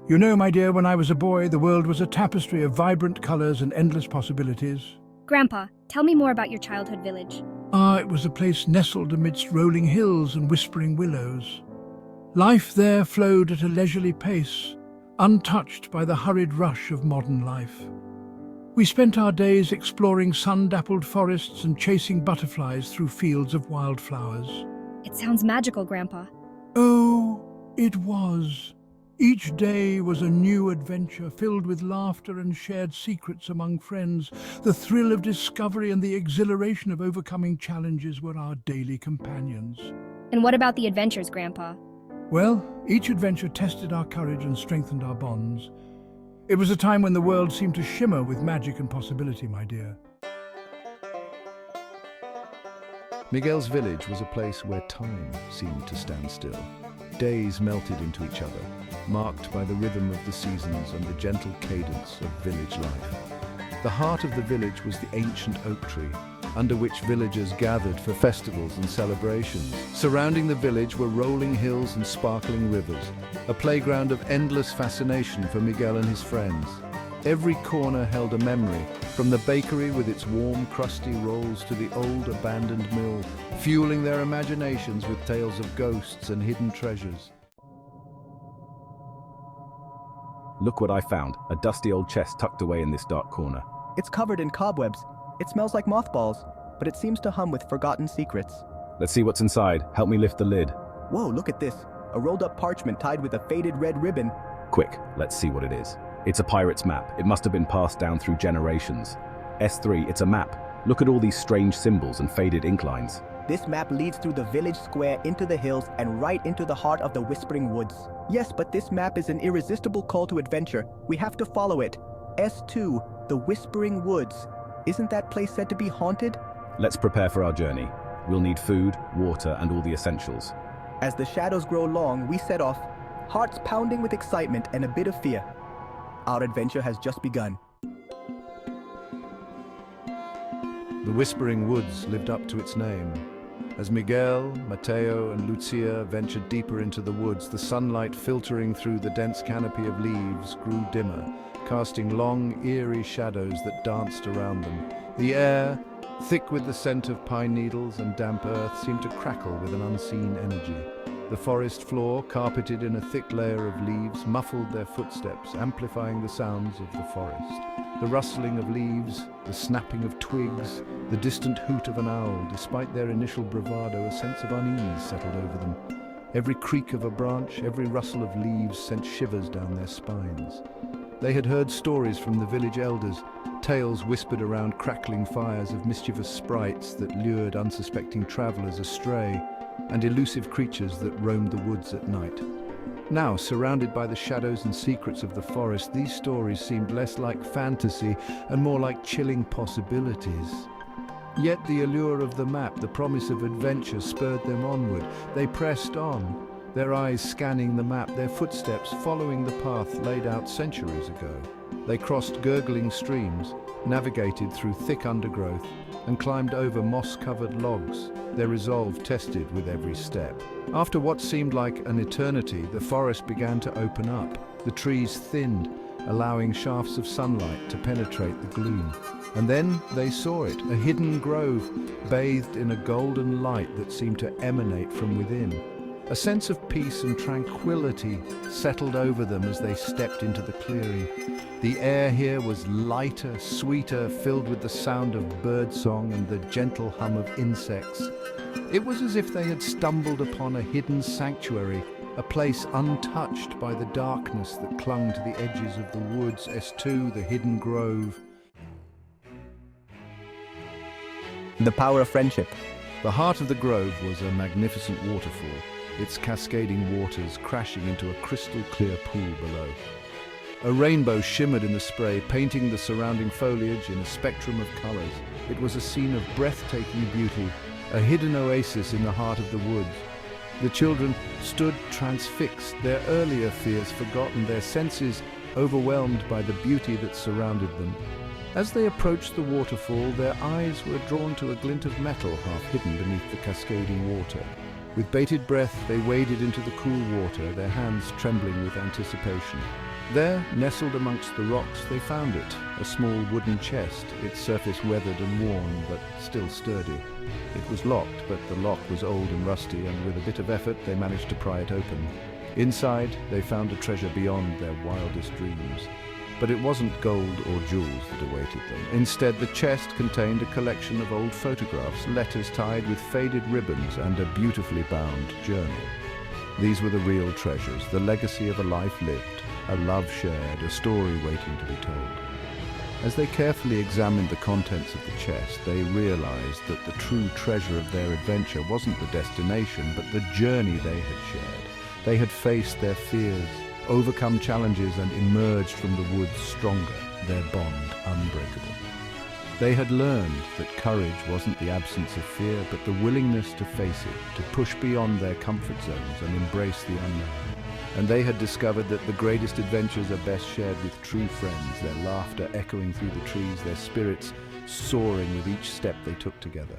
You know, my dear, when I was a boy, the world was a tapestry of vibrant colors and endless possibilities. Grandpa, tell me more about your childhood village. Ah, it was a place nestled amidst rolling hills and whispering willows. Life there flowed at a leisurely pace, untouched by the hurried rush of modern life. We spent our days exploring sun-dappled forests and chasing butterflies through fields of wildflowers. It sounds magical, Grandpa. Oh, it was. Each day was a new adventure filled with laughter and shared secrets among friends. The thrill of discovery and the exhilaration of overcoming challenges were our daily companions. And what about the adventures, Grandpa? Well, each adventure tested our courage and strengthened our bonds. It was a time when the world seemed to shimmer with magic and possibility, my dear. Miguel's village was a place where time seemed to stand still. Days melted into each other, marked by the rhythm of the seasons and the gentle cadence of village life. The heart of the village was the ancient oak tree, under which villagers gathered for festivals and celebrations. Surrounding the village were rolling hills and sparkling rivers, a playground of endless fascination for Miguel and his friends. Every corner held a memory, from the bakery with its warm, crusty rolls to the old abandoned mill, fueling their imaginations with tales of ghosts and hidden treasures. Look what I found, a dusty old chest tucked away in this dark corner. It's covered in cobwebs. It smells like mothballs, but it seems to hum with forgotten secrets. Let's see what's inside. Help me lift the lid. Whoa, look at this. A rolled up parchment tied with a faded red ribbon. Quick, let's see what it is. It's a pirate's map. It must have been passed down through generations. S3, it's a map. Look at all these strange symbols and faded ink lines. This map leads through the village square into the hills and right into the heart of the Whispering Woods. Yes, but this map is an irresistible call to adventure. We have to follow it. S2, the Whispering Woods. Isn't that place said to be haunted? Let's prepare for our journey. We'll need food, water, and all the essentials. As the shadows grow long, we set off, hearts pounding with excitement and a bit of fear. Our adventure has just begun. The Whispering Woods lived up to its name. As Miguel, Mateo, and Lucia ventured deeper into the woods, the sunlight filtering through the dense canopy of leaves grew dimmer, casting long, eerie shadows that danced around them. The air, thick with the scent of pine needles and damp earth, seemed to crackle with an unseen energy. The forest floor, carpeted in a thick layer of leaves, muffled their footsteps, amplifying the sounds of the forest. The rustling of leaves, the snapping of twigs, the distant hoot of an owl. Despite their initial bravado, a sense of unease settled over them. Every creak of a branch, every rustle of leaves sent shivers down their spines. They had heard stories from the village elders, tales whispered around crackling fires of mischievous sprites that lured unsuspecting travelers astray, and elusive creatures that roamed the woods at night. Now, surrounded by the shadows and secrets of the forest, these stories seemed less like fantasy and more like chilling possibilities. Yet the allure of the map, the promise of adventure, spurred them onward. They pressed on, their eyes scanning the map, their footsteps following the path laid out centuries ago. They crossed gurgling streams, navigated through thick undergrowth, and climbed over moss-covered logs, their resolve tested with every step. After what seemed like an eternity, the forest began to open up. The trees thinned, allowing shafts of sunlight to penetrate the gloom. And then they saw it, a hidden grove, bathed in a golden light that seemed to emanate from within. A sense of peace and tranquility settled over them as they stepped into the clearing. The air here was lighter, sweeter, filled with the sound of birdsong and the gentle hum of insects. It was as if they had stumbled upon a hidden sanctuary, a place untouched by the darkness that clung to the edges of the woods. S2, the hidden grove. The power of friendship. The heart of the grove was a magnificent waterfall, its cascading waters crashing into a crystal-clear pool below. A rainbow shimmered in the spray, painting the surrounding foliage in a spectrum of colors. It was a scene of breathtaking beauty, a hidden oasis in the heart of the woods. The children stood transfixed, their earlier fears forgotten, their senses overwhelmed by the beauty that surrounded them. As they approached the waterfall, their eyes were drawn to a glint of metal half hidden beneath the cascading water. With bated breath, they waded into the cool water, their hands trembling with anticipation. There, nestled amongst the rocks, they found it, a small wooden chest, its surface weathered and worn, but still sturdy. It was locked, but the lock was old and rusty, and with a bit of effort, they managed to pry it open. Inside, they found a treasure beyond their wildest dreams. But it wasn't gold or jewels that awaited them. Instead, the chest contained a collection of old photographs, letters tied with faded ribbons, and a beautifully bound journal. These were the real treasures, the legacy of a life lived, a love shared, a story waiting to be told. As they carefully examined the contents of the chest, they realized that the true treasure of their adventure wasn't the destination, but the journey they had shared. They had faced their fears, overcome challenges, and emerged from the woods stronger, their bond unbreakable. They had learned that courage wasn't the absence of fear, but the willingness to face it, to push beyond their comfort zones and embrace the unknown. And they had discovered that the greatest adventures are best shared with true friends, their laughter echoing through the trees, their spirits soaring with each step they took together.